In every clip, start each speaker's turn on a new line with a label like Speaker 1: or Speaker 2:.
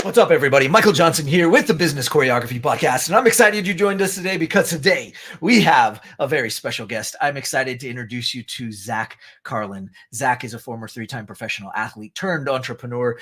Speaker 1: What's up, everybody? Michael Johnson here with the Business Choreography Podcast, and I'm excited you joined us today because today we have a very special guest. I'm excited to introduce you to Zach Carlin. Zach is a former 3-time professional athlete turned entrepreneur.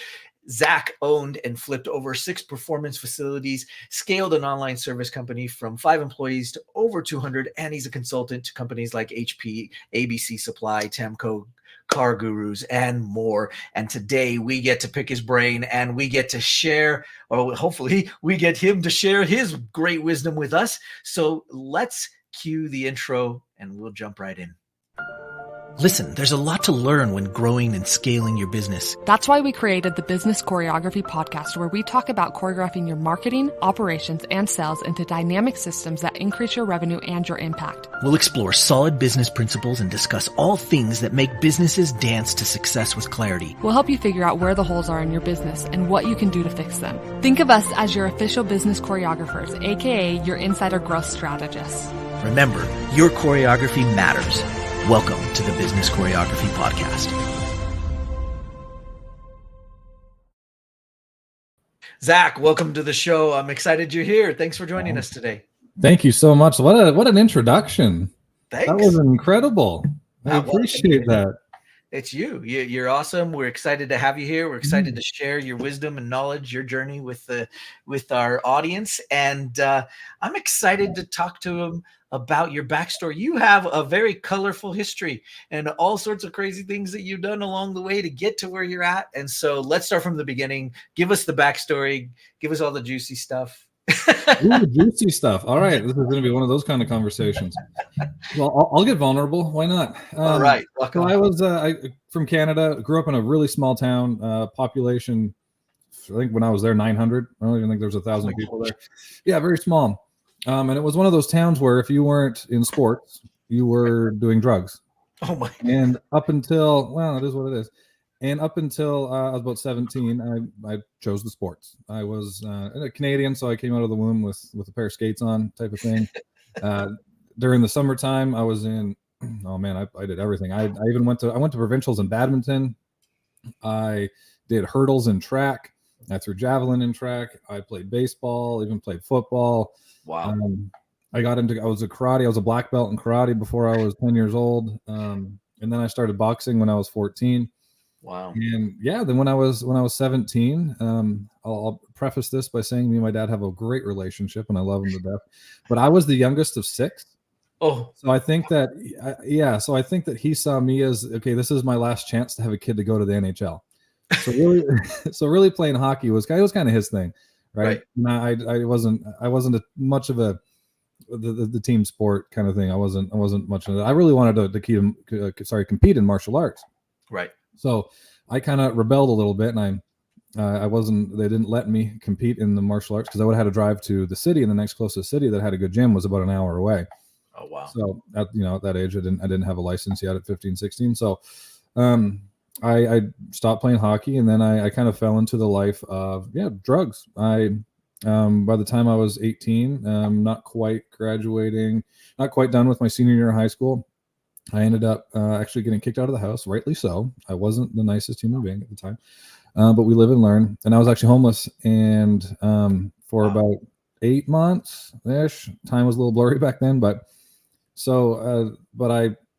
Speaker 1: Zach owned and flipped over 6 performance facilities, scaled an online service company from 5 employees to over 200, and he's a consultant to companies like HP, ABC Supply, Temco, Car Gurus, and more. And today we get to pick his brain and we get to share, or hopefully we get him to share his great wisdom with us. So let's cue the intro and we'll jump right in. Listen, there's a lot to learn when growing and scaling your business.
Speaker 2: That's why we created the Business Choreography Podcast, where we talk about choreographing your marketing, operations, and sales into dynamic systems that increase your revenue and your impact.
Speaker 1: We'll explore solid business principles and discuss all things that make businesses dance to success with clarity.
Speaker 2: We'll help you figure out where the holes are in your business and what you can do to fix them. Think of us as your official business choreographers, aka your insider growth strategists.
Speaker 1: Remember, your choreography matters. Welcome to the Business Choreography Podcast. Zach, welcome to the show. I'm excited you're here. Thanks for joining us today.
Speaker 3: Thank you so much. What an introduction.
Speaker 1: Thanks.
Speaker 3: That was incredible. I appreciate that.
Speaker 1: It's you. You're awesome. We're excited to have you here. We're excited to share your wisdom and knowledge, your journey with our audience. And I'm excited to talk to them about your backstory. You have a very colorful history and all sorts of crazy things that you've done along the way to get to where you're at. And so let's start from the beginning. Give us the backstory. Give us all the juicy stuff.
Speaker 3: Ooh, juicy stuff. All right. This is going to be one of those kind of conversations. Well, I'll get vulnerable. Why not?
Speaker 1: All right.
Speaker 3: So I was from Canada, grew up in a really small town, population, I think when I was there, 900. I don't even think there's 1,000 people there. Yeah, very small. And it was one of those towns where if you weren't in sports, you were doing drugs.
Speaker 1: Oh my!
Speaker 3: And up until, well, it is what it is. And up until I was about 17, I chose the sports. I was a Canadian, so I came out of the womb with a pair of skates on, type of thing. During the summertime, I was in. Oh man, I did everything. I went to provincials in badminton. I did hurdles in track. I threw javelin in track. I played baseball. Even played football.
Speaker 1: Wow.
Speaker 3: I was a karate. I was a black belt in karate before I was 10 years old. And then I started boxing when I was 14.
Speaker 1: Wow.
Speaker 3: And yeah, then when I was 17, I'll preface this by saying me and my dad have a great relationship and I love him to death. But I was the youngest of 6.
Speaker 1: Oh.
Speaker 3: So I think that he saw me as, okay, this is my last chance to have a kid to go to the NHL. So really playing hockey was kind of his thing. Right. I wasn't much of the team sport kind of thing. I wasn't much of that. I really wanted to compete in martial arts.
Speaker 1: Right.
Speaker 3: So I kind of rebelled a little bit, and they didn't let me compete in the martial arts because I would have had to drive to the city, and the next closest city that had a good gym was about an hour away.
Speaker 1: Oh wow.
Speaker 3: So at that age, I didn't have a license yet at 15, 16. So I stopped playing hockey, and then I kind of fell into the life of drugs. By the time I was 18, not quite graduating, not quite done with my senior year of high school, I ended up actually getting kicked out of the house, rightly so. I wasn't the nicest human being at the time, but we live and learn. And I was actually homeless, and for about 8 months ish. Time was a little blurry back then, but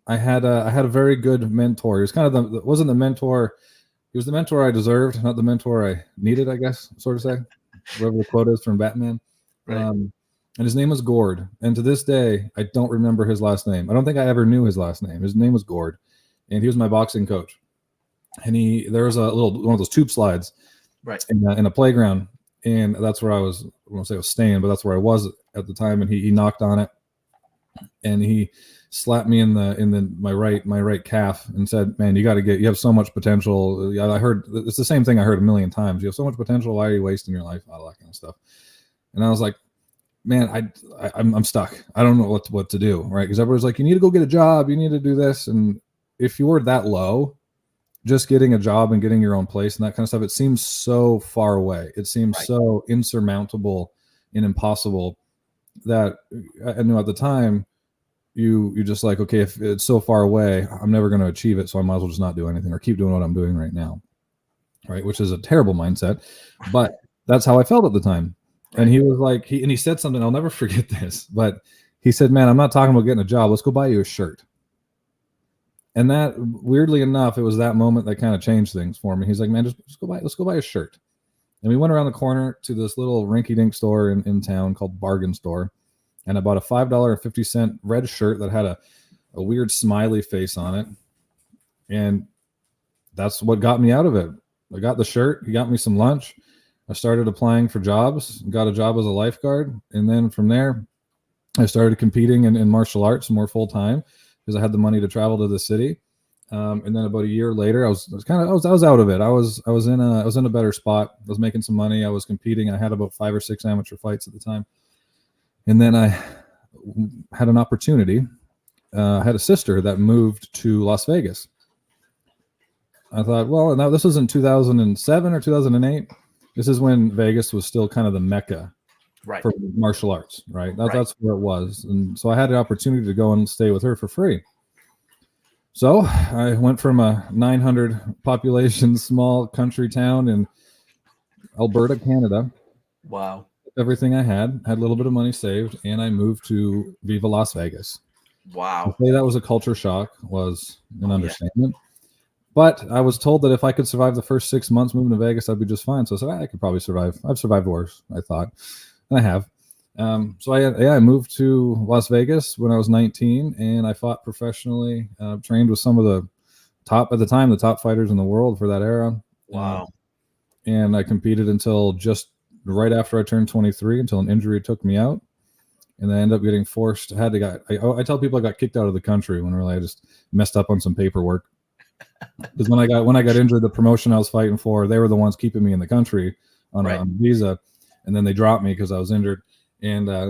Speaker 3: I had a very good mentor. He was kind of wasn't the mentor. He was the mentor I deserved, not the mentor I needed, I guess, sort of say. Whatever the quote is from Batman.
Speaker 1: Right.
Speaker 3: And his name was Gord. And to this day, I don't remember his last name. I don't think I ever knew his last name. His name was Gord, and he was my boxing coach. And there was one of those tube slides,
Speaker 1: right,
Speaker 3: in a playground, and that's where I was. I won't say I was staying, but that's where I was at the time. And he knocked on it, and he slapped me in my right calf and said, "Man, you have so much potential." I heard it's the same thing I heard a million times. You have so much potential. Why are you wasting your life? All that kind of stuff. And I was like, man, I'm stuck. I don't know what to do, right? Because everybody's like, you need to go get a job. You need to do this. And if you were that low, just getting a job and getting your own place and that kind of stuff, it seems so far away. It seems so insurmountable and impossible that I knew at the time, you just like, okay, if it's so far away, I'm never going to achieve it. So I might as well just not do anything or keep doing what I'm doing right now. Right. Which is a terrible mindset. But that's how I felt at the time.
Speaker 1: Right.
Speaker 3: And he was like, he said something, I'll never forget this, but he said, man, I'm not talking about getting a job. Let's go buy you a shirt. And that, weirdly enough, it was that moment that kind of changed things for me. He's like, man, let's go buy a shirt. And we went around the corner to this little rinky-dink store in town called Bargain Store. And I bought a $5.50 red shirt that had a weird smiley face on it. And that's what got me out of it. I got the shirt. He got me some lunch. I started applying for jobs, got a job as a lifeguard. And then from there, I started competing in martial arts more full time because I had the money to travel to the city. And then about a year later, I was out of it. I was in a better spot. I was making some money. I was competing. I had about 5 or 6 amateur fights at the time. And then I had an opportunity. I had a sister that moved to Las Vegas. I thought, well, now this was in 2007 or 2008. This is when Vegas was still kind of the mecca for martial arts, right? That's where it was. And so I had the opportunity to go and stay with her for free. So I went from a 900 population, small country town in Alberta, Canada.
Speaker 1: Wow.
Speaker 3: Everything I had a little bit of money saved, and I moved to Viva Las Vegas.
Speaker 1: Wow.
Speaker 3: To say that was a culture shock was an understatement. But I was told that if I could survive the first 6 months moving to Vegas, I'd be just fine. So I said, I could probably survive. I've survived worse, I thought. And I have. So I moved to Las Vegas when I was 19, and I fought professionally, trained with some of the top fighters in the world for that era.
Speaker 1: Wow.
Speaker 3: And I competed until just right after I turned 23, until an injury took me out. And then I ended up getting forced. I tell people I got kicked out of the country when really I just messed up on some paperwork. Because when I got injured, the promotion I was fighting for, they were the ones keeping me in the country on a visa, and then they dropped me because I was injured. And I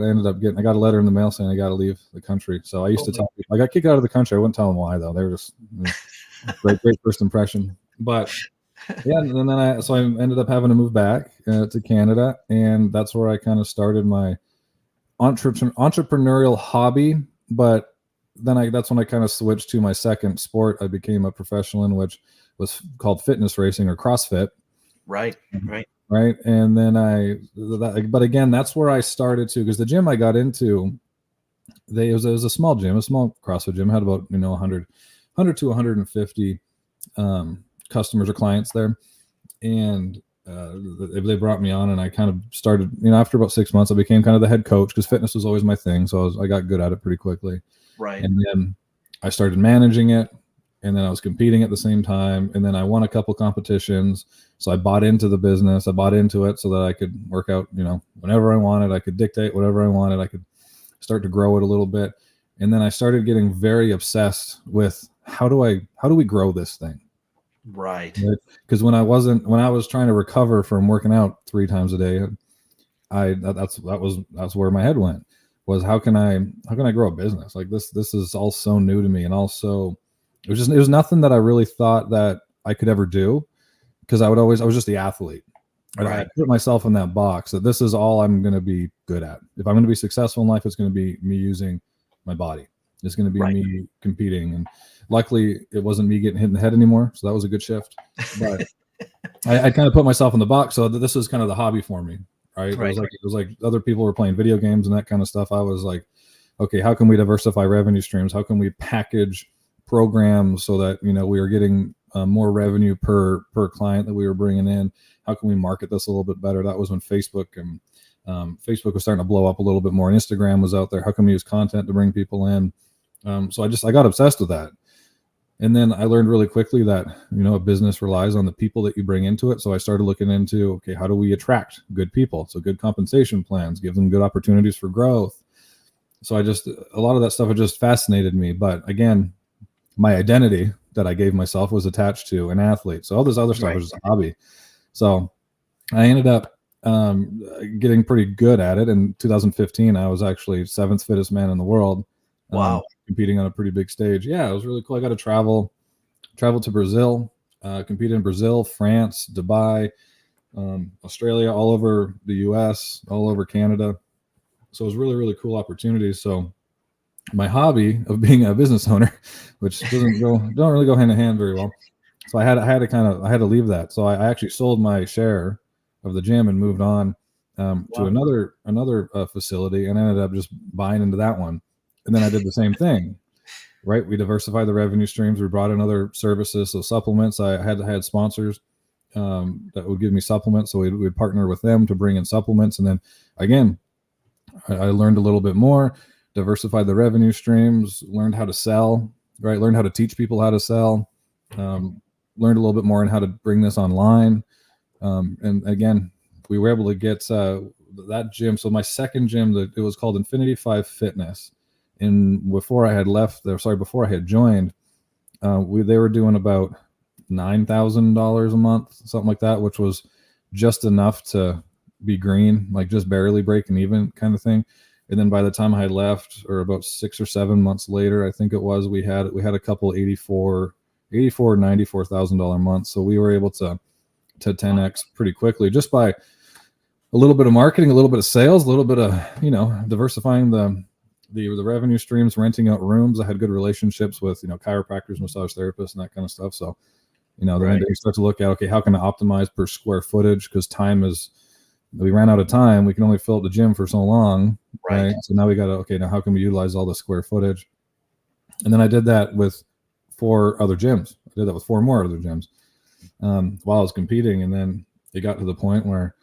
Speaker 3: got a letter in the mail saying I got to leave the country. So I used to tell people I got kicked out of the country. I wouldn't tell them why though. They were just great first impression. But yeah, and then I ended up having to move back to Canada, and that's where I kind of started my entrepreneurial hobby. But then that's when I kind of switched to my second sport. I became a professional in, which was called fitness racing or CrossFit. Right. And then but again, that's where I started to, because the gym I got into, it was a small gym, a small CrossFit gym, had about 100 to 150 customers or clients there, and they brought me on, and I kind of started. After about 6 months, I became kind of the head coach because fitness was always my thing, so I got good at it pretty quickly. Right. And then I started managing it, and then I was competing at the same time, and then I won a couple competitions. So I bought into the business. I bought into it so that I could work out, whenever I wanted. I could dictate whatever I wanted. I could start to grow it a little bit. And then I started getting very obsessed with how do we grow this thing? Right. Because when I was trying to recover from working out 3 times a day, that's where my head went, was how can I grow a business? Like this is all so new to me, and also it was nothing that I really thought that I could ever do, because I was just the athlete. Right. I put myself in that box that this is all I'm going to be good at. If I'm going to be successful in life, it's going to be me using my body. It's going to be me competing. And luckily it wasn't me getting hit in the head anymore. So that was a good shift. But I kind of put myself in the box. So this was kind of the hobby for me. Right. It was like other people were playing video games and that kind of stuff. I was like, okay, how can we diversify revenue streams? How can we package programs so that, we are getting more revenue per client that we were bringing in? How can we market this a little bit better? That was when Facebook was starting to blow up a little bit more, and Instagram was out there. How can we use content to bring people in? So I got obsessed with that. And then I learned really quickly that, a business relies on the people that you bring into it. So I started looking into, okay, how do we attract good people? So good compensation plans, give them good opportunities for growth. So a lot of that stuff had just fascinated me. But again, my identity that I gave myself was attached to an athlete. So all this other stuff was just a hobby. So I ended up getting pretty good at it. In 2015, I was actually 7th fittest man in the world. Wow. Competing on a pretty big stage. Yeah, it was really cool. I got to travel to Brazil, competed in Brazil, France, Dubai, Australia, all over the US, all over Canada. So it was really, really cool opportunities. So my hobby of being a business owner, which don't really go hand in hand very well. So I had to leave that. So I actually sold my share of the gym and moved on to
Speaker 1: Wow.
Speaker 3: another facility, and ended up just buying into that one. And then I did the same thing, right? We diversified the revenue streams. We brought in other services, so supplements. I had sponsors that would give me supplements, so we'd partner with them to bring in supplements. And then again, I learned a little bit more, diversified the revenue streams, learned how to sell, right? Learned how to teach people how to sell, learned a little bit more on how to bring this online. And again, we were able to get that gym. So my second gym, it was called Infinity 5 Fitness. And before I had before I had joined, they were doing about $9,000 a month, something like that, which was just enough to be green, like just barely breaking even kind of thing. And then by the time I had left, or about 6 or 7 months later, I think it was, we had a couple $94,000 months. So we were able to 10x pretty quickly, just by a little bit of marketing, a little bit of sales, a little bit of, diversifying the revenue streams, renting out rooms. I had good relationships with, chiropractors, massage therapists, and that kind of stuff. So, then you start to look at, okay, how can I optimize per square footage? Because we ran out of time. We can only fill up the gym for so long. Right. So now we got to, now how can we utilize all the square footage? And then I did that with 4 other gyms. I did that with 4 more other gyms while I was competing. And then it got to the point where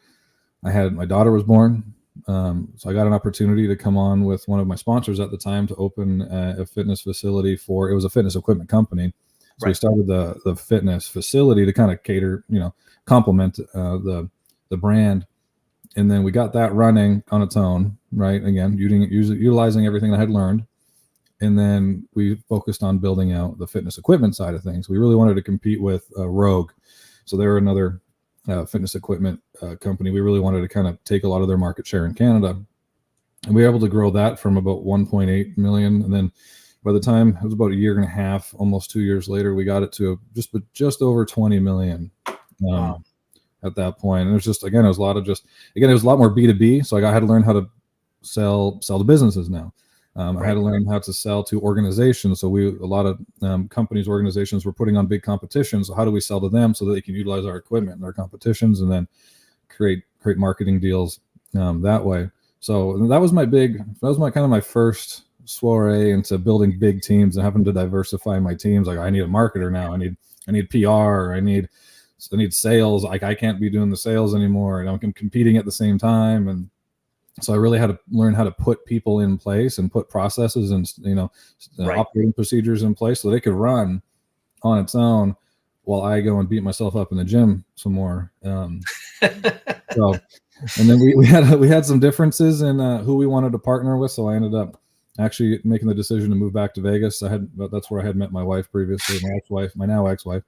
Speaker 3: my daughter was born. So I got an opportunity to come on with one of my sponsors at the time to open a fitness facility it was a fitness equipment company. So we started the fitness facility to kind of cater, complement the brand. And then we got that running on its own, right? Again, utilizing everything I had learned. And then we focused on building out the fitness equipment side of things. We really wanted to compete with Rogue. So they were another fitness equipment company. We really wanted to kind of take a lot of their market share in Canada. And we were able to grow that from about 1.8 million. And then by the time it was about a year and a half, almost 2 years later, we got it to just over 20 million. Wow. At that point. And it was just, again, it was a lot more B2B. So I had to learn how to sell to businesses now. I had to learn how to sell to organizations. So a lot of companies, organizations were putting on big competitions. So how do we sell to them so that they can utilize our equipment in their competitions, and then create marketing deals that way. So that was my kind of my first soiree into building big teams and having to diversify my teams. Like, I need a marketer now. I need PR. I need sales. Like, I can't be doing the sales anymore, and I'm competing at the same time. And so I really had to learn how to put people in place and put processes and operating procedures in place so they could run on its own while I go and beat myself up in the gym some more. And then we had some differences in who we wanted to partner with. So I ended up actually making the decision to move back to Vegas. That's where I had met my wife previously, my now ex-wife.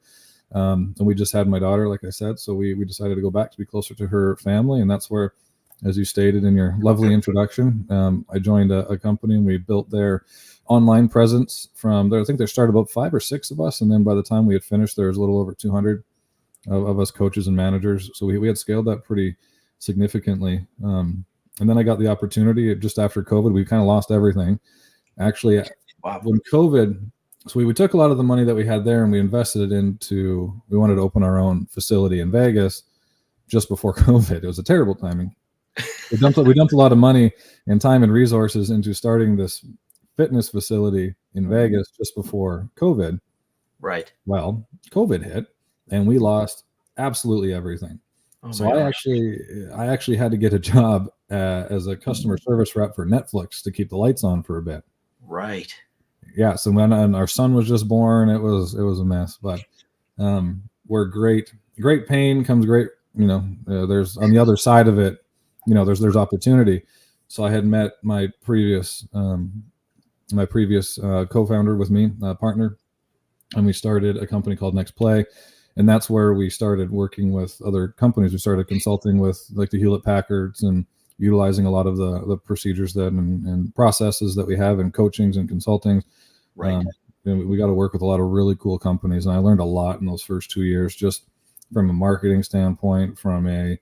Speaker 3: And we just had my daughter, like I said. So we decided to go back to be closer to her family. And that's where, as you stated in your lovely introduction, I joined a company, and we built their online presence from there. I think there started about 5 or 6 of us. And then by the time we had finished, there was a little over 200 of us coaches and managers. So we had scaled that pretty significantly. And then I got the opportunity just after COVID. We kind of lost everything. Actually, when COVID, so we took a lot of the money that we had there and we invested it we wanted to open our own facility in Vegas just before COVID. It was a terrible timing. We dumped a lot of money and time and resources into starting this fitness facility in Vegas just before COVID. Right. Well, COVID hit and we lost absolutely everything. So I actually had to get a job as a customer service rep for Netflix to keep the lights on for a bit. Right. Yeah. So when our son was just born, it was a mess, but we're great pain comes great. There's on the other side of it, there's opportunity. So I had met my previous co-founder with me, partner, and we started a company called Next Play. And that's where we started working with other companies. We started consulting with like the Hewlett Packards and utilizing a lot of the procedures and processes that we have in coachings and consulting. Right. We got to work with a lot of really cool companies. And I learned a lot in those first 2 years, just from a marketing standpoint, from a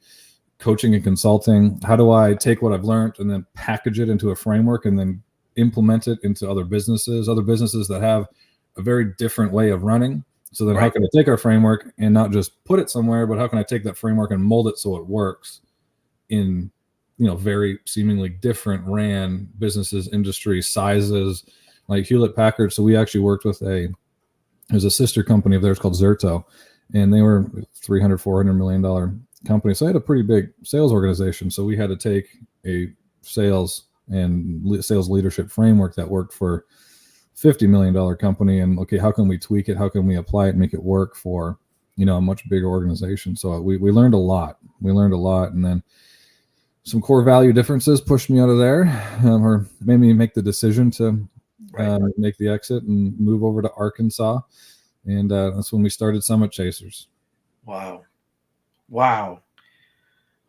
Speaker 3: coaching and consulting. How do I take what I've learned and then package it into a framework and then implement it into other businesses that have a very different way of running So then how can I take our framework and not just put it somewhere, but how can I take that framework and mold it so it works in, very seemingly different ran businesses, industries, sizes, like Hewlett Packard. So we actually worked with there's a sister company of theirs called Zerto, and they were $300-400 million company. So I had a pretty big sales organization. So we had to take a sales leadership framework that worked for $50 million company, and okay, how can we tweak it? How can we apply it and make it work for, a much bigger organization? So we learned a lot. And then some core value differences pushed me out of there, or made me make the decision to make the exit and move over to Arkansas. And that's when we started Summit Chasers.
Speaker 1: Wow.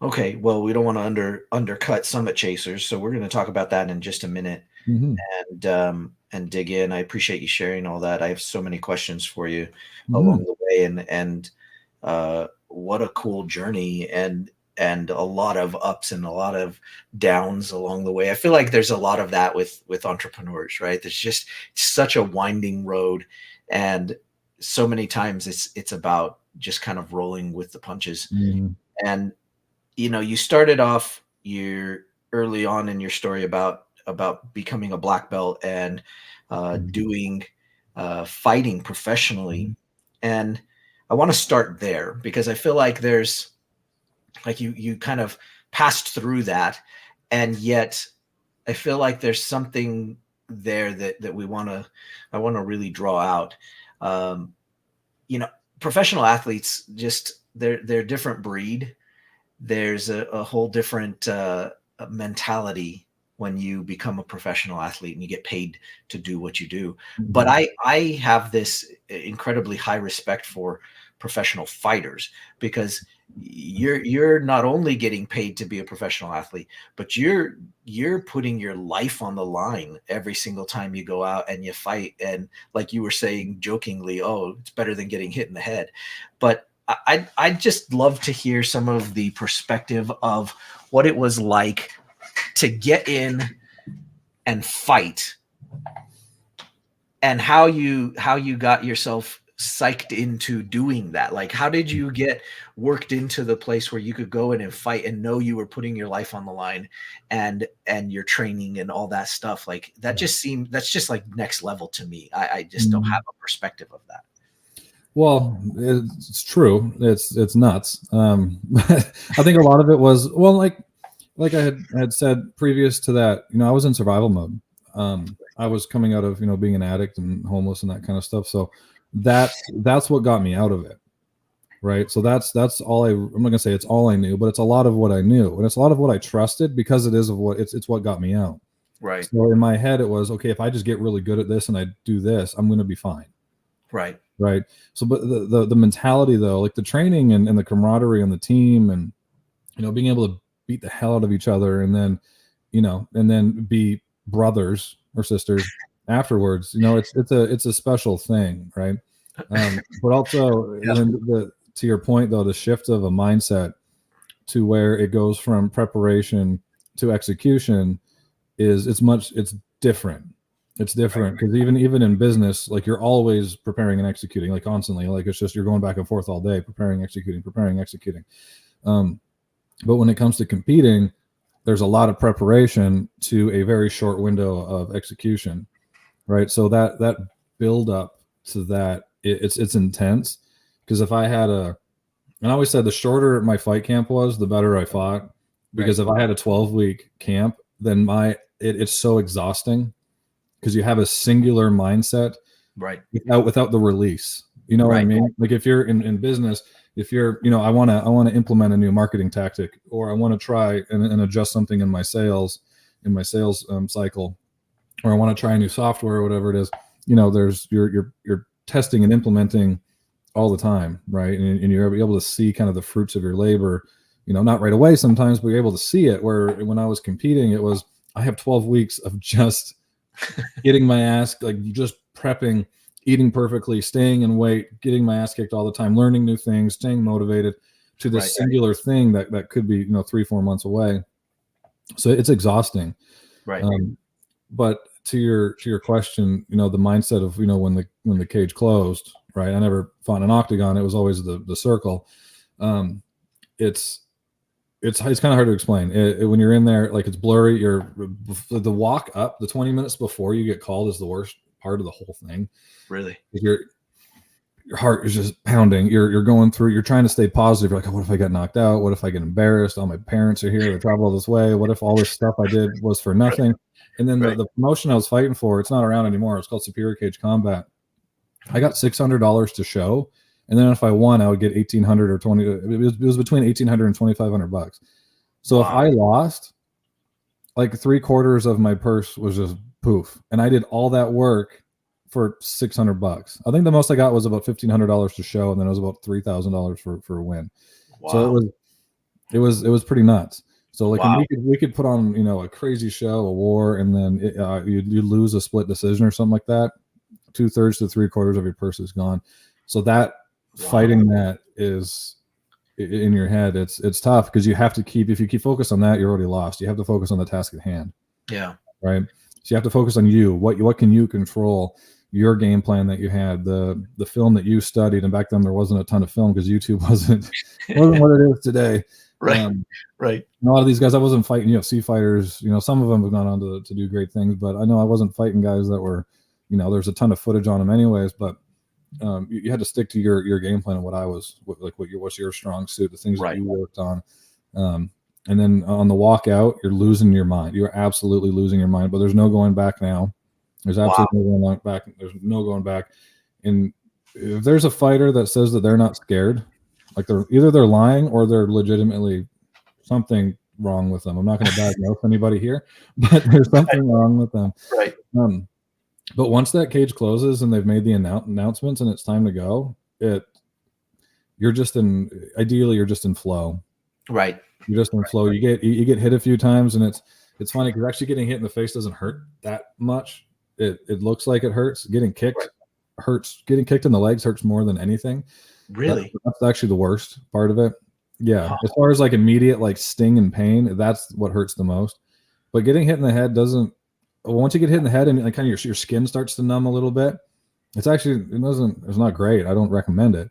Speaker 1: Okay. Well, we don't want to undercut Summit Chasers, so we're going to talk about that in just a minute. Mm-hmm. And dig in. I appreciate you sharing all that. I have so many questions for you along the way, and what a cool journey, and a lot of ups and a lot of downs along the way. I feel like there's a lot of that with entrepreneurs, right? There's just such a winding road, and so many times it's about just kind of rolling with the punches. Mm-hmm. And you started off early on in your story about becoming a black belt and doing fighting professionally. And I want to start there because I feel like there's like you kind of passed through that, and yet I feel like there's something there that I want to really draw out. Professional athletes, just they're a different breed. There's a whole different mentality when you become a professional athlete and you get paid to do what you do. Mm-hmm. But I have this incredibly high respect for professional fighters, because you're not only getting paid to be a professional athlete, but you're putting your life on the line every single time you go out and you fight. And like you were saying jokingly, oh, it's better than getting hit in the head. But I'd just love to hear some of the perspective of what it was like to get in and fight, and how you got yourself psyched into doing that. Like, how did you get worked into the place where you could go in and fight and know you were putting your life on the line, and your training and all that stuff? Like, that's just like next level to me. I just don't have a perspective of that.
Speaker 3: Well, it's true. It's nuts. I think a lot of it was, well, like I had said previous to that, I was in survival mode. I was coming out of, being an addict and homeless and that kind of stuff. So that's what got me out of it. Right. So that's all I'm not gonna say it's all I knew, but it's a lot of what I knew, and it's a lot of what I trusted, because it is of what it's what got me out.
Speaker 1: Right.
Speaker 3: So in my head, it was, okay, if I just get really good at this and I do this, I'm going to be fine.
Speaker 1: Right.
Speaker 3: Right. So, but the mentality though, like the training and the camaraderie on the team, and, being able to beat the hell out of each other, and then, and then be brothers or sisters afterwards, it's a special thing. Right. But also to your point though, the shift of a mindset to where it goes from preparation to execution it's different. It's different, because even in business, like, you're always preparing and executing, like, constantly. Like, it's just you're going back and forth all day, preparing, executing. But when it comes to competing, there's a lot of preparation to a very short window of execution, right? So that build up to that, it's intense. Because if I had and I always said the shorter my fight camp was, the better I fought. Because if I had a 12-week camp, then it's so exhausting, because you have a singular mindset,
Speaker 1: right,
Speaker 3: without the release. You know what I mean? Like, if you're in business, if you're, I want to implement a new marketing tactic, or I want to try and adjust something in my sales cycle, or I want to try a new software or whatever it is, there's you're testing and implementing all the time, right? And you're able to see kind of the fruits of your labor, not right away sometimes, but you're able to see it. Where when I was competing, it was, I have 12 weeks of just getting my ass, like, just prepping, eating perfectly, staying in weight, getting my ass kicked all the time, learning new things, staying motivated to this singular thing that could be 3-4 months away. So it's exhausting.
Speaker 1: Right.
Speaker 3: But to your question, the mindset of, when the cage closed, right? I never fought in an octagon. It was always the circle. It's kind of hard to explain when you're in there, like it's blurry. The walk up, the 20 minutes before you get called is the worst part of the whole thing.
Speaker 1: Really?
Speaker 3: Your heart is just pounding. You're going through, you're trying to stay positive. You're like, oh, what if I get knocked out? What if I get embarrassed? All my parents are here. They travel all this way. What if all this stuff I did was for nothing? Right. And then the promotion I was fighting for, it's not around anymore. It's called Superior Cage Combat. I got $600 to show. And then if I won, I would get 1,800 or 20. It was between 1,800 and 2,500 bucks. So if I lost, like 3/4 of my purse was just poof. And I did all that work for $600. I think the most I got was about $1,500 to show, and then it was about $3,000 for a win. Wow. So it was pretty nuts. So like we could put on, you know, a crazy show, a war, and then you lose a split decision or something like that. 2/3 to 3/4 of your purse is gone. So that fighting that is in your head. It's tough because you have to if you keep focused on that, you're already lost. You have to focus on the task at hand. Yeah. Right. So you have to focus on you. What can you control? Your game plan that you had, the film that you studied, and back then there wasn't a ton of film because YouTube wasn't what it is today. Right. Right. A lot of these guys, I wasn't fighting UFC fighters. You know, some of them have gone on to do great things, but I know I wasn't fighting guys that were, you know, there's a ton of footage on them anyways, but you had to stick to your game plan and what's your strong suit, the things that you worked on. And then on the walkout, you're losing your mind. You're absolutely losing your mind, but there's no going back now. There's absolutely no going back. There's no going back. And if there's a fighter that says that they're not scared, like they're lying or they're legitimately something wrong with them. I'm not going to diagnose anybody here, but there's something wrong with them. Right. But once that cage closes and they've made the announcements and it's time to go, you're just in flow. Right. You're just in flow. You get hit a few times, and it's funny because actually getting hit in the face doesn't hurt that much. It looks like it hurts. Getting kicked hurts. Getting kicked in the legs hurts more than anything. Really? That's actually the worst part of it. Yeah. Wow. As far as like immediate like sting and pain, that's what hurts the most. But getting hit in the head doesn't. Once you get hit in the head and like kind of your skin starts to numb a little bit, it's not great. I don't recommend it.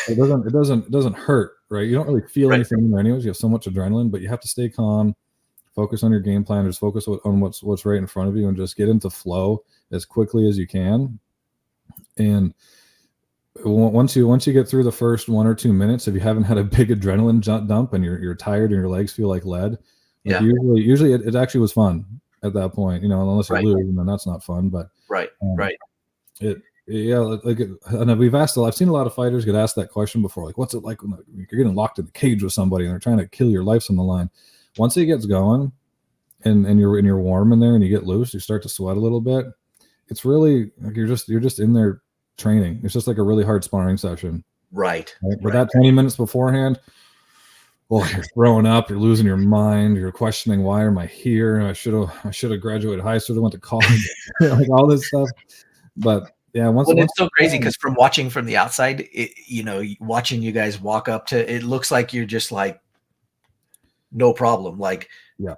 Speaker 3: It doesn't hurt, right? You don't really feel anything in there anyways. You have so much adrenaline, but you have to stay calm, focus on your game plan, just focus on what's right in front of you, and just get into flow as quickly as you can. And once you get through the first 1 or 2 minutes, if you haven't had a big adrenaline dump and you're tired and your legs feel like lead, usually it actually was fun at that point, you know, unless you lose, and then that's not fun. But I've seen a lot of fighters get asked that question before, like, what's it like when you're getting locked in the cage with somebody and they're trying to kill your life's on the line? Once it gets going and you're warm in there and you get loose, you start to sweat a little bit. It's really like you're just in there training. It's just like a really hard sparring session. Right. But that 20 minutes beforehand, well, you're throwing up, you're losing your mind, you're questioning, why am I here? I should have graduated high school, went to college, like all this stuff. But yeah,
Speaker 1: it's so crazy because from watching from the outside, watching you guys walk up to, it looks like you're just like no problem, like you're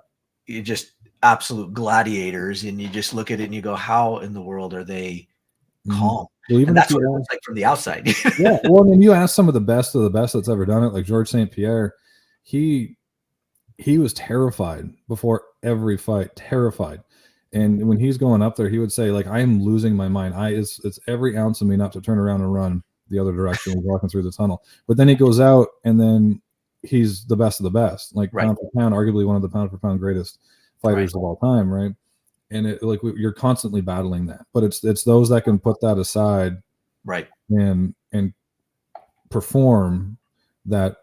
Speaker 1: just absolute gladiators, and you just look at it and you go, how in the world are they calm? Well, even and that's what it looks like from the outside.
Speaker 3: Yeah, well, I mean, you ask some of the best that's ever done it, like Georges St-Pierre. He was terrified before every fight, terrified. And when he's going up there, he would say, like, I am losing my mind. It's every ounce of me not to turn around and run the other direction when walking through the tunnel. But then he goes out, and then he's the best of the best, like pound for pound, arguably one of the pound for pound greatest fighters of all time, right? And you're constantly battling that. But it's those that can put that aside, right, and perform that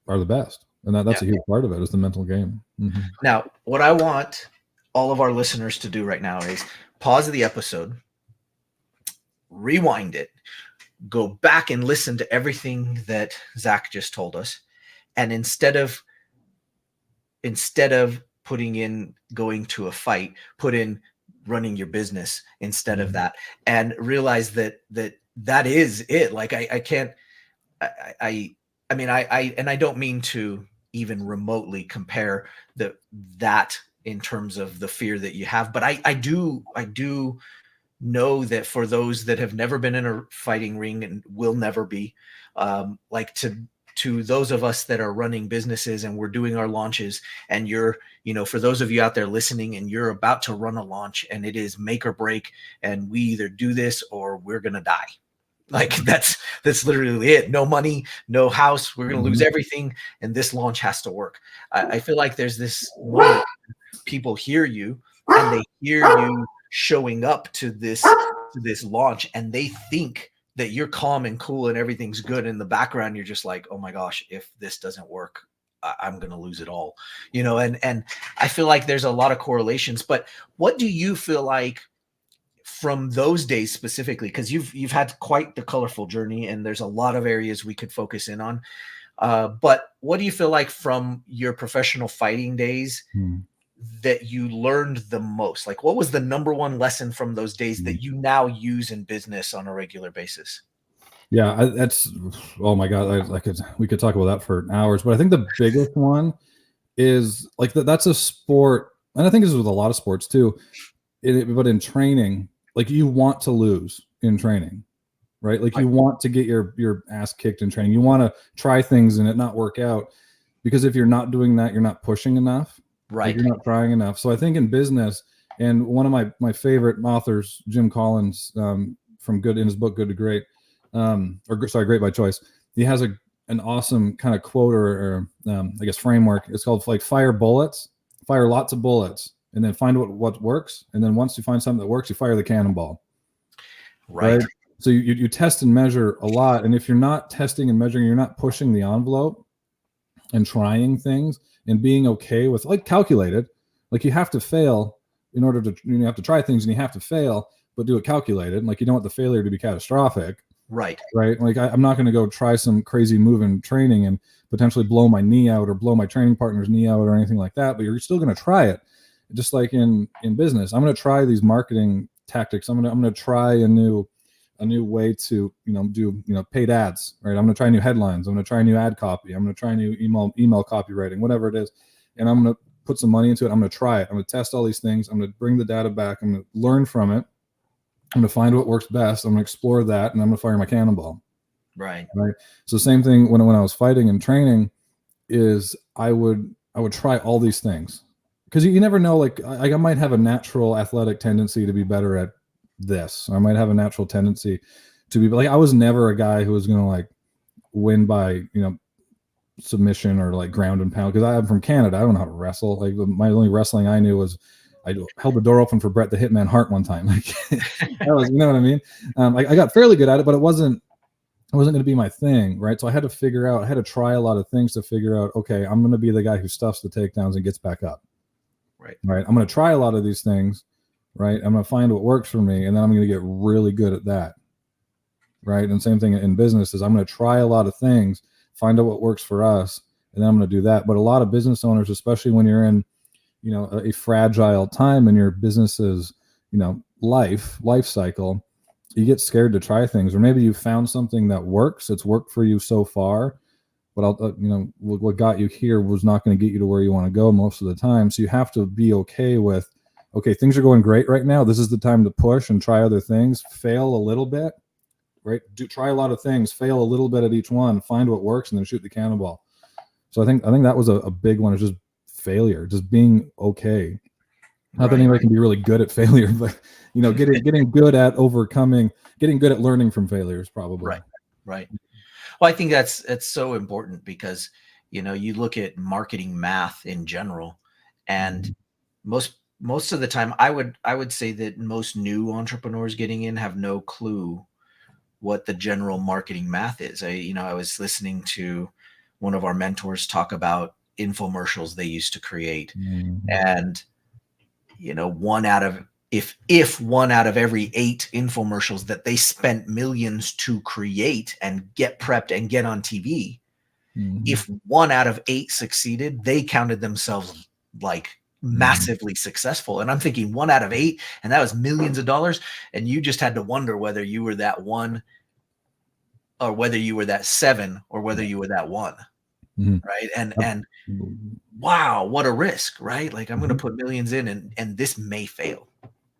Speaker 3: are the best. And that's a huge part of it, is the mental game. Mm-hmm.
Speaker 1: Now, what I want all of our listeners to do right now is pause the episode, rewind it, go back and listen to everything that Zach just told us. And instead of putting in going to a fight, put in running your business instead of that, and realize that is it. Like I don't mean to even remotely compare that in terms of the fear that you have, but I do know that for those that have never been in a fighting ring and will never be, like to those of us that are running businesses and we're doing our launches, and you're, for those of you out there listening and you're about to run a launch and it is make or break, and we either do this or we're going to die. Like that's literally it. No money, no house. We're going to lose everything. And this launch has to work. I feel like there's this moment people hear you and they hear you showing up to this launch, and they think that you're calm and cool and everything's good. In the background, you're just like, oh my gosh, if this doesn't work, I'm going to lose it all, and I feel like there's a lot of correlations. But what do you feel like from those days specifically? Because you've had quite the colorful journey, and there's a lot of areas we could focus in on. But what do you feel like from your professional fighting days that you learned the most? Like, what was the number one lesson from those days that you now use in business on a regular basis?
Speaker 3: Yeah, that's, oh my God, we could talk about that for hours, but I think the biggest one is like that's a sport. And I think this is with a lot of sports too. But in training, like you want to lose in training, right? Like you want to get your ass kicked in training. You want to try things and it not work out, because if you're not doing that, you're not pushing enough.
Speaker 1: Right.
Speaker 3: Like you're not trying enough. So I think in business, and one of my favorite authors, Jim Collins, from Good, in his book, Good to Great, Great by Choice. He has an awesome kind of quote or I guess framework. It's called like fire lots of bullets, and then find what works. And then once you find something that works, you fire the cannonball. Right. So you test and measure a lot. And if you're not testing and measuring, you're not pushing the envelope and trying things and being okay with, like, calculated, like you have to fail in order to, you have to try things and you have to fail, but do it calculated. Like you don't want the failure to be catastrophic.
Speaker 1: Right.
Speaker 3: Like I'm not going to go try some crazy move in training and potentially blow my knee out or blow my training partner's knee out or anything like that. But you're still going to try it. Just like in business, I'm going to try these marketing tactics. I'm going to try a new way to, do, paid ads, right? I'm going to try new headlines. I'm going to try new ad copy. I'm going to try new email copywriting, whatever it is. And I'm going to put some money into it. I'm going to try it. I'm going to test all these things. I'm going to bring the data back. I'm going to learn from it. I'm going to find what works best. I'm going to explore that, and I'm going to fire my cannonball.
Speaker 1: Right.
Speaker 3: So same thing when I was fighting and training is I would try all these things, because you never know. Like I might have a natural athletic tendency to be better at this. I might have a natural tendency to be like, I was never a guy who was going to like win by, submission or like ground and pound. Cause I'm from Canada. I don't know how to wrestle. Like my only wrestling I knew was I held the door open for Bret the Hitman Hart one time. Like that was, you know what I mean? I got fairly good at it, but it wasn't going to be my thing. Right. So I had to try a lot of things to figure out, okay, I'm going to be the guy who stuffs the takedowns and gets back up. Right. I'm going to try a lot of these things. Right. I'm going to find what works for me, and then I'm going to get really good at that. Right. And same thing in business is I'm going to try a lot of things, find out what works for us, and then I'm going to do that. But a lot of business owners, especially when you're in, a fragile time in your business's, life cycle, you get scared to try things, or maybe you found something that works. It's worked for you so far, but what got you here was not going to get you to where you want to go most of the time. So you have to be okay with, okay, things are going great right now. This is the time to push and try other things, fail a little bit, right? Try a lot of things, fail a little bit at each one, find what works, and then shoot the cannonball. So I think that was a big one. Is just failure, just being okay. Not that anybody can be really good at failure, but getting good at overcoming, getting good at learning from failures, probably.
Speaker 1: Right. Well, I think that's so important, because you look at marketing math in general, and most of the time I would say that most new entrepreneurs getting in have no clue what the general marketing math is. I was listening to one of our mentors talk about infomercials they used to create. And if one out of every 8 infomercials that they spent millions to create and get prepped and get on TV, if 1 out of 8 succeeded, they counted themselves like massively successful. And I'm thinking 1 out of 8, and that was millions of dollars. And you just had to wonder whether you were that 1, or whether you were that 7, or whether you were that 1. Right. And wow, what a risk, right? Like I'm going to put millions in, and this may fail.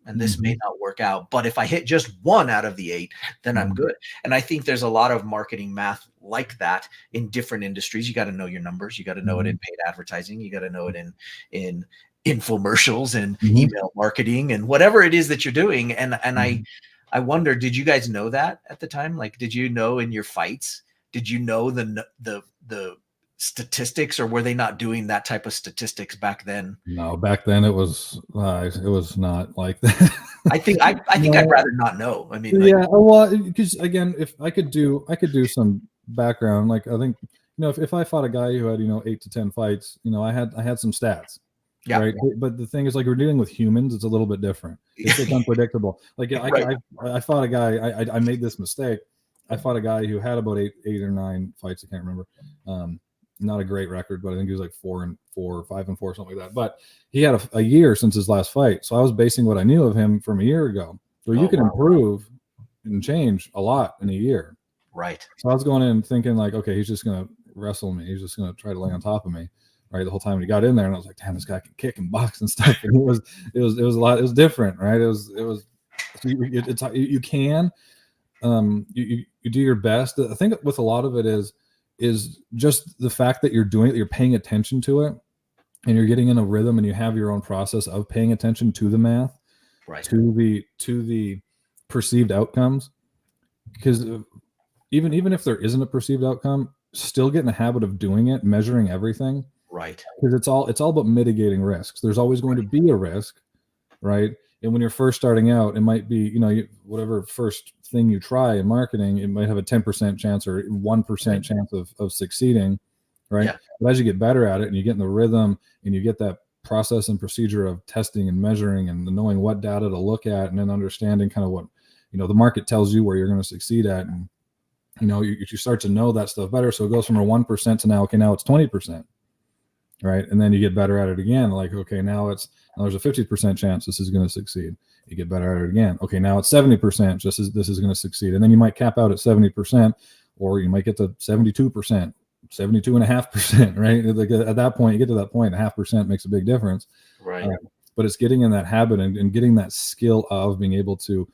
Speaker 1: and this may not work out. But if I hit just 1 out of the 8, then I'm good. And I think there's a lot of marketing math like that in different industries. You got to know your numbers. You got to know it in paid advertising. You got to know it in infomercials and email marketing and whatever it is that you're doing. And I wonder, did you guys know that at the time? Like, did you know in your fights, did you know the statistics, or were they not doing that type of statistics back then?
Speaker 3: No, back then it was not like that.
Speaker 1: I think I'd rather not know. I mean,
Speaker 3: yeah, well, because again, if I could do some background, like I think, if I fought a guy who had 8 to 10 fights, I had some stats.
Speaker 1: Yeah.
Speaker 3: Right. But the thing is, like, we're dealing with humans. It's a little bit different. It's unpredictable. Like I fought a guy. I made this mistake. I fought a guy who had about eight or 9 fights. I can't remember. Not a great record, but I think he was like 4-4, 5-4, something like that. But he had a year since his last fight. So I was basing what I knew of him from a year ago. So you can improve and change a lot in a year.
Speaker 1: Right. So
Speaker 3: I was going in thinking like, okay, he's just going to wrestle me. He's just going to try to lay on top of me. Right. The whole time he got in there, and I was like, damn, this guy can kick and box and stuff. And it was a lot. It was different. Right. You can, you do your best. I think with a lot of it is just the fact that you're doing it, you're paying attention to it, and you're getting in a rhythm, and you have your own process of paying attention to the math,
Speaker 1: right,
Speaker 3: to the perceived outcomes. Because even if there isn't a perceived outcome, still get in the habit of doing it, measuring everything.
Speaker 1: Right.
Speaker 3: Because it's all about mitigating risks. There's always going to be a risk, right? And when you're first starting out, it might be, whatever first thing you try in marketing, it might have a 10% chance or 1% chance of succeeding, right?
Speaker 1: Yeah.
Speaker 3: But as you get better at it and you get in the rhythm and you get that process and procedure of testing and measuring and knowing what data to look at, and then understanding kind of what, the market tells you where you're going to succeed at. And, you start to know that stuff better. So it goes from a 1% to now it's 20%. Right. And then you get better at it again. Like, okay, now there's a 50% chance this is going to succeed. You get better at it again. Okay, now it's 70%. This is going to succeed. And then you might cap out at 70%, or you might get to 72%, 72.5%. Right. Like at that point, you get to that point, 0.5% makes a big difference.
Speaker 1: Right.
Speaker 3: But it's getting in that habit and getting that skill of being able to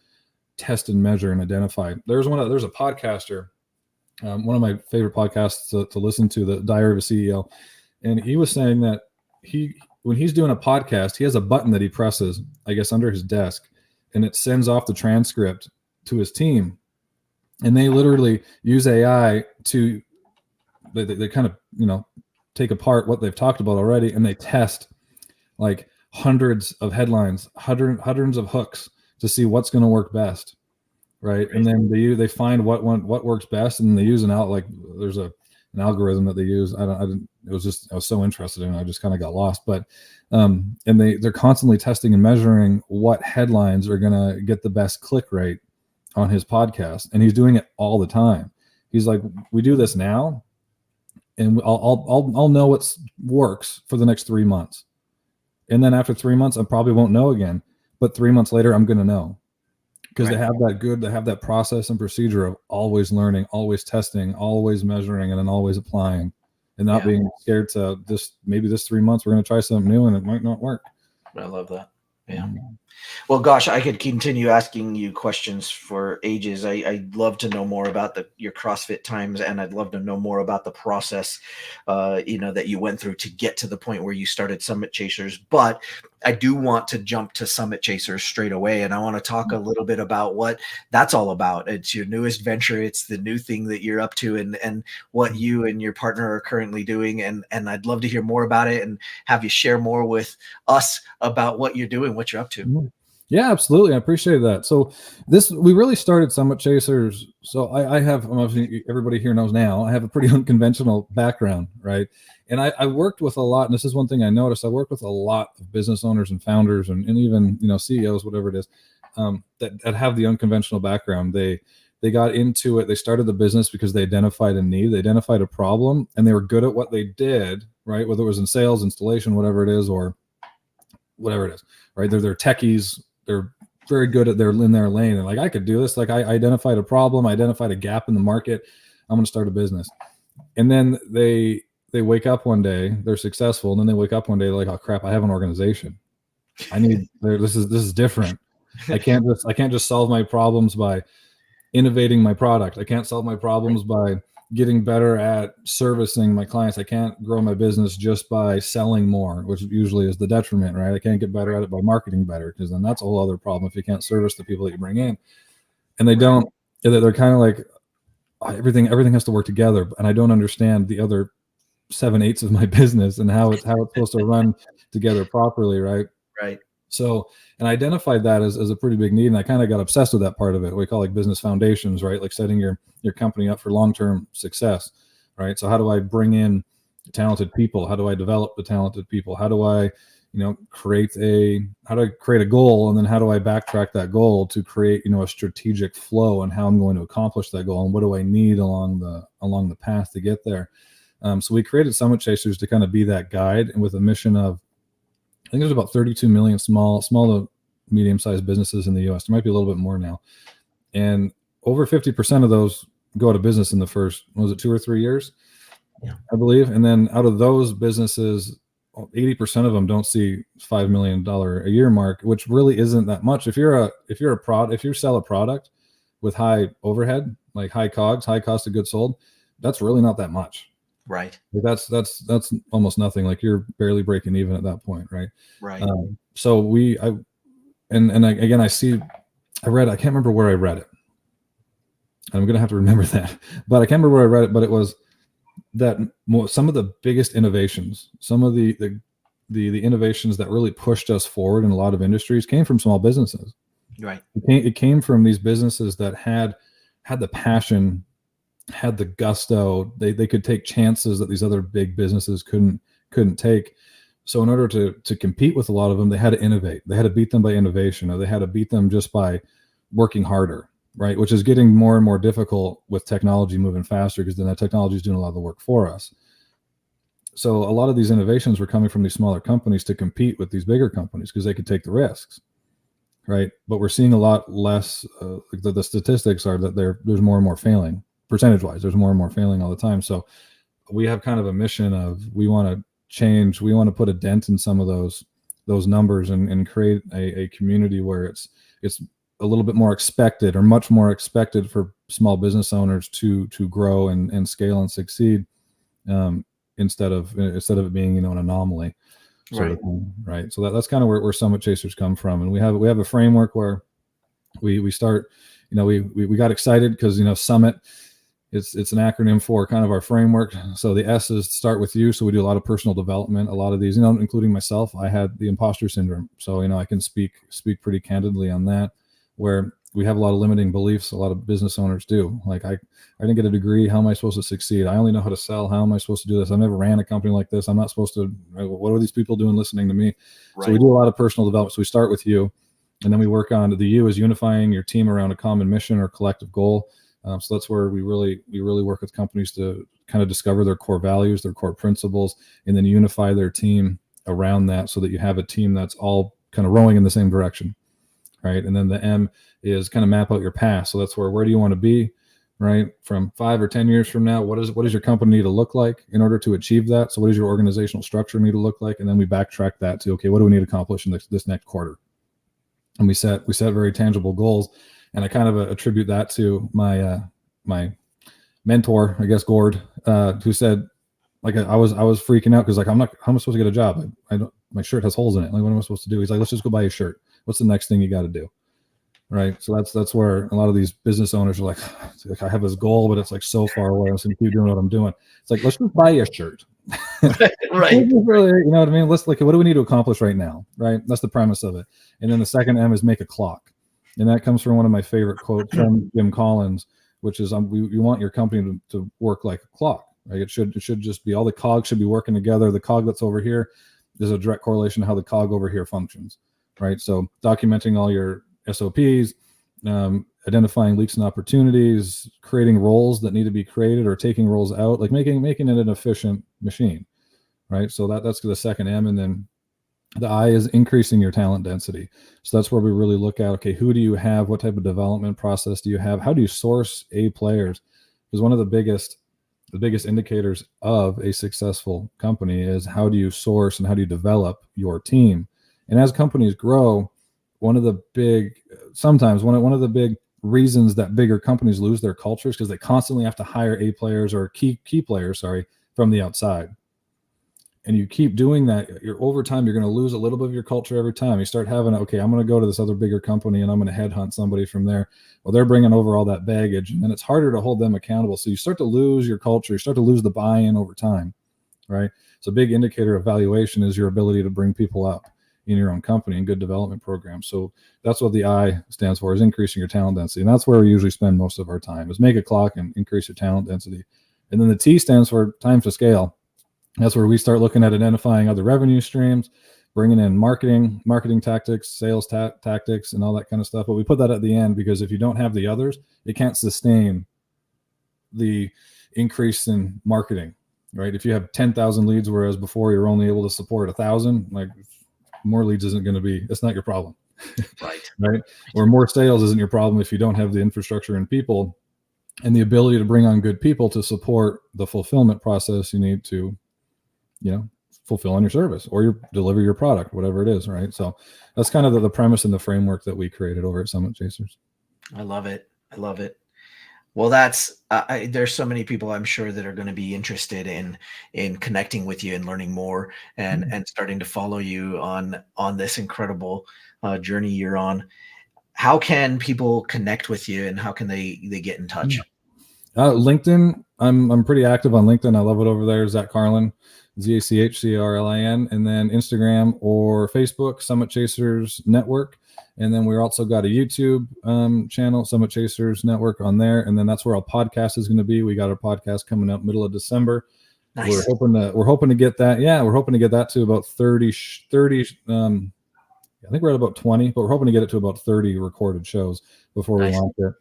Speaker 3: test and measure and identify. There's a podcaster, one of my favorite podcasts to listen to, the Diary of a CEO. And he was saying that when he's doing a podcast, he has a button that he presses, I guess, under his desk, and it sends off the transcript to his team. And they literally use AI to, they kind of, take apart what they've talked about already, and they test like hundreds of headlines, hundreds of hooks to see what's going to work best. Right. And then they find what works best, and they use there's an algorithm that they use. I was so interested in it, I just kind of got lost. But and they're constantly testing and measuring what headlines are gonna get the best click rate on his podcast, and he's doing it all the time. He's like, we do this now, and I'll know what works for the next 3 months, and then after 3 months I probably won't know again, but 3 months later I'm gonna know. Because they have that process and procedure of always learning, always testing, always measuring, and then always applying, and not being scared to maybe this 3 months we're going to try something new and it might not work.
Speaker 1: I love that. Yeah. Well, gosh, I could continue asking you questions for ages. I'd love to know more about your CrossFit times, and I'd love to know more about the process, that you went through to get to the point where you started Summit Chasers. But I do want to jump to Summit Chasers straight away, and I want to talk a little bit about what that's all about. It's your newest venture. It's the new thing that you're up to, and what you and your partner are currently doing. And I'd love to hear more about it and have you share more with us about what you're doing, what you're up to.
Speaker 3: Yeah, absolutely. I appreciate that. So we really started Summit Chasers. So I have, everybody here knows now, I have a pretty unconventional background, right? And I worked with a lot, and this is one thing I noticed, I worked with a lot of business owners and founders and even, CEOs, whatever it is, that have the unconventional background. They got into it. They started the business because they identified a need, they identified a problem, and they were good at what they did, right? Whether it was in sales, installation, whatever it is, or whatever it is, right? They're techies. They're very good at in their lane. And like, I could do this. Like, I identified a problem, I identified a gap in the market. I'm going to start a business. And then they wake up one day, they're successful. And then they wake up one day like, oh crap, I have an organization. This is different. I can't just solve my problems by innovating my product. I can't solve my problems by getting better at servicing my clients. I can't grow my business just by selling more, which usually is the detriment, right? I can't get better at it by marketing better, because then that's a whole other problem if you can't service the people that you bring in. And they don't, they're kind of like, everything has to work together. And I don't understand the other 7/8 of my business and how it's supposed to run together properly, right?
Speaker 1: Right.
Speaker 3: So, and I identified that as a pretty big need, and I kind of got obsessed with that part of it. We call like business foundations, right? Like setting your company up for long-term success, right? So how do I bring in talented people? How do I develop the talented people? How do I, create a goal, and then how do I backtrack that goal to create, a strategic flow and how I'm going to accomplish that goal, and what do I need along the path to get there? So we created Summit Chasers to kind of be that guide, and with a mission of, I think there's about 32 million small to medium-sized businesses in the U.S. There might be a little bit more now. And over 50% of those go out of business in the first, 2 or 3 years, I believe. And then out of those businesses, 80% of them don't see $5 million a year mark, which really isn't that much. If you sell a product with high overhead, like high COGS, high cost of goods sold, that's really not that much.
Speaker 1: Right.
Speaker 3: Like that's almost nothing. Like you're barely breaking even at that point, right?
Speaker 1: Right.
Speaker 3: So I can't remember where I read it. I'm gonna have to remember that, but I can't remember where I read it. But it was that some of the biggest innovations, some of the innovations that really pushed us forward in a lot of industries came from small businesses.
Speaker 1: Right.
Speaker 3: It came from these businesses that had the passion, had the gusto. They could take chances that these other big businesses couldn't take. So in order to compete with a lot of them, they had to innovate. They had to beat them by innovation, or they had to beat them just by working harder, right? Which is getting more and more difficult with technology moving faster, because then that technology is doing a lot of the work for us. So a lot of these innovations were coming from these smaller companies to compete with these bigger companies because they could take the risks, right? But we're seeing a lot less. The statistics are that there's more and more failing. Percentage-wise, there's more and more failing all the time. So we have kind of a mission of, we want to change, we want to put a dent in some of those numbers and create a community where it's a little bit more expected, or much more expected, for small business owners to grow and scale and succeed, instead of it being an anomaly. Sort of thing, right? So that's kind of where Summit Chasers come from. And we have a framework where we start, we got excited because Summit, it's an acronym for kind of our framework. So the S is start with you. So we do a lot of personal development. A lot of these, including myself, I had the imposter syndrome. So, I can speak pretty candidly on that, where we have a lot of limiting beliefs. A lot of business owners do. Like, I didn't get a degree. How am I supposed to succeed? I only know how to sell. How am I supposed to do this? I've never ran a company like this. I'm not supposed to, what are these people doing listening to me? Right. So we do a lot of personal development. So we start with you, and then we work on the U is unifying your team around a common mission or collective goal. So that's where we really work with companies to kind of discover their core values, their core principles, and then unify their team around that, so that you have a team that's all kind of rowing in the same direction, right? And then the M is kind of map out your path. So that's where do you want to be, right? From 5 or 10 years from now, what does your company need to look like in order to achieve that? So what does your organizational structure need to look like? And then we backtrack that to, okay, what do we need to accomplish in this next quarter? And we set very tangible goals. And I kind of attribute that to my my mentor, I guess, Gord, who said, like, I was freaking out because, like, how am I supposed to get a job? My shirt has holes in it. Like, what am I supposed to do? He's like, let's just go buy a shirt. What's the next thing you got to do? Right. So that's where a lot of these business owners are like, I have this goal, but it's like so far away. I'm just gonna keep doing what I'm doing. It's like, let's just buy a shirt. Right. You know what I mean? Let's, like, what do we need to accomplish right now? Right. That's the premise of it. And then the second M is make a clock. And that comes from one of my favorite quotes from Jim Collins, which is, we want your company to work like a clock. Right? It should just be, all the cogs should be working together. The cog that's over here, there's a direct correlation to how the cog over here functions. Right. So documenting all your SOPs, identifying leaks and opportunities, creating roles that need to be created, or taking roles out, like making it an efficient machine. Right. So that's the second M. And then the I is increasing your talent density. So that's where we really look at, okay, who do you have? What type of development process do you have? How do you source A players? Because one of the biggest indicators of a successful company is, how do you source and how do you develop your team? And as companies grow, one of the big reasons that bigger companies lose their cultures because they constantly have to hire A players or key players, from the outside. And you keep doing that, over time, you're going to lose a little bit of your culture every time. You start having, okay, I'm going to go to this other bigger company and I'm going to headhunt somebody from there. Well, they're bringing over all that baggage, and it's harder to hold them accountable. So you start to lose your culture. You start to lose the buy-in over time, right? So a big indicator of valuation is your ability to bring people up in your own company and good development programs. So that's what the I stands for, is increasing your talent density. And that's where we usually spend most of our time, is make a clock and increase your talent density. And then the T stands for time to scale. That's where we start looking at identifying other revenue streams, bringing in marketing tactics, sales tactics, and all that kind of stuff. But we put that at the end because if you don't have the others, it can't sustain the increase in marketing, right? If you have 10,000 leads, whereas before you're only able to support 1,000, like more leads isn't going to be, it's not your problem. Right. Or more sales isn't your problem if you don't have the infrastructure and people and the ability to bring on good people to support the fulfillment process you need to, fulfill on your service or deliver your product, whatever it is. Right. So that's kind of the premise and the framework that we created over at Summit Chasers.
Speaker 1: I love it. Well, that's there's so many people I'm sure that are going to be interested in connecting with you and learning more and starting to follow you on this incredible journey you're on. How can people connect with you and how can they get in touch?
Speaker 3: LinkedIn. I'm pretty active on LinkedIn. I love it over there. Zach Carlin, ZACHCARLIN, and then Instagram or Facebook, Summit Chasers Network. And then we're also got a YouTube channel, Summit Chasers Network, on there. And then that's where our podcast is going to be. We got our podcast coming up middle of December. Nice. We're hoping to get that. Yeah, we're hoping to get that to about 30. I think we're at about 20, but we're hoping to get it to about 30 recorded shows before we launch it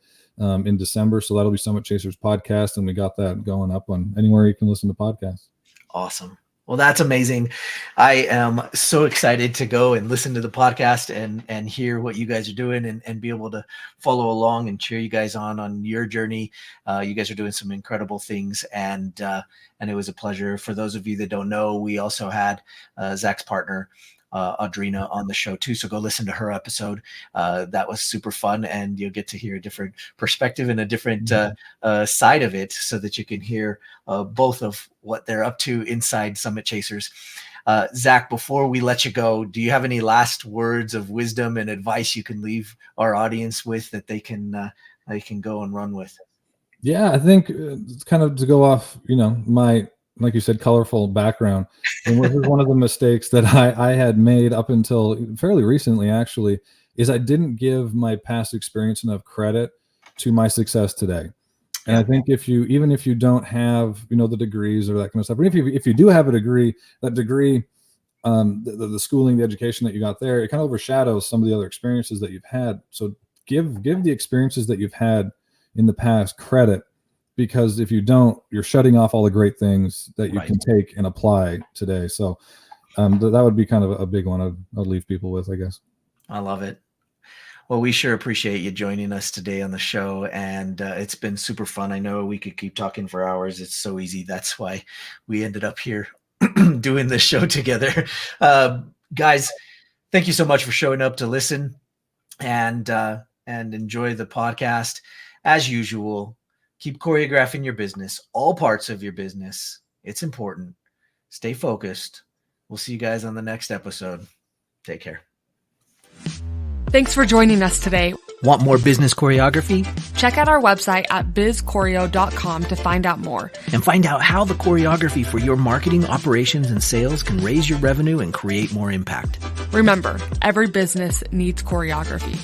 Speaker 3: in December. So that'll be Summit Chasers Podcast, and we got that going up on anywhere you can listen to podcasts.
Speaker 1: Awesome. Well, that's amazing. I am so excited to go and listen to the podcast and hear what you guys are doing and be able to follow along and cheer you guys on your journey. You guys are doing some incredible things, and it was a pleasure. For those of you that don't know, we also had Zach's partner, Audrina, on the show too. So go listen to her episode. That was super fun, and you'll get to hear a different perspective and a different side of it, so that you can hear both of what they're up to inside Summit Chasers. Zach, before we let you go, do you have any last words of wisdom and advice you can leave our audience with that they can go and run with?
Speaker 3: Yeah, I think it's kind of to go off, my, like you said, colorful background. And this is one of the mistakes that I had made up until fairly recently, actually, is I didn't give my past experience enough credit to my success today. And I think even if you don't have, the degrees or that kind of stuff, or if you do have a degree, that degree, the schooling, the education that you got there, it kind of overshadows some of the other experiences that you've had. So give the experiences that you've had in the past credit, because if you don't, you're shutting off all the great things that you can take and apply today. So that would be kind of a big one I'd leave people with, I guess.
Speaker 1: I love it. Well, we sure appreciate you joining us today on the show, and it's been super fun. I know we could keep talking for hours. It's so easy. That's why we ended up here doing this show together. Guys, thank you so much for showing up to listen and enjoy the podcast. As usual, keep choreographing your business, all parts of your business. It's important. Stay focused. We'll see you guys on the next episode. Take care.
Speaker 2: Thanks for joining us today.
Speaker 1: Want more business choreography?
Speaker 2: Check out our website at bizchoreo.com to find out more.
Speaker 1: And find out how the choreography for your marketing, operations, and sales can raise your revenue and create more impact.
Speaker 2: Remember, every business needs choreography.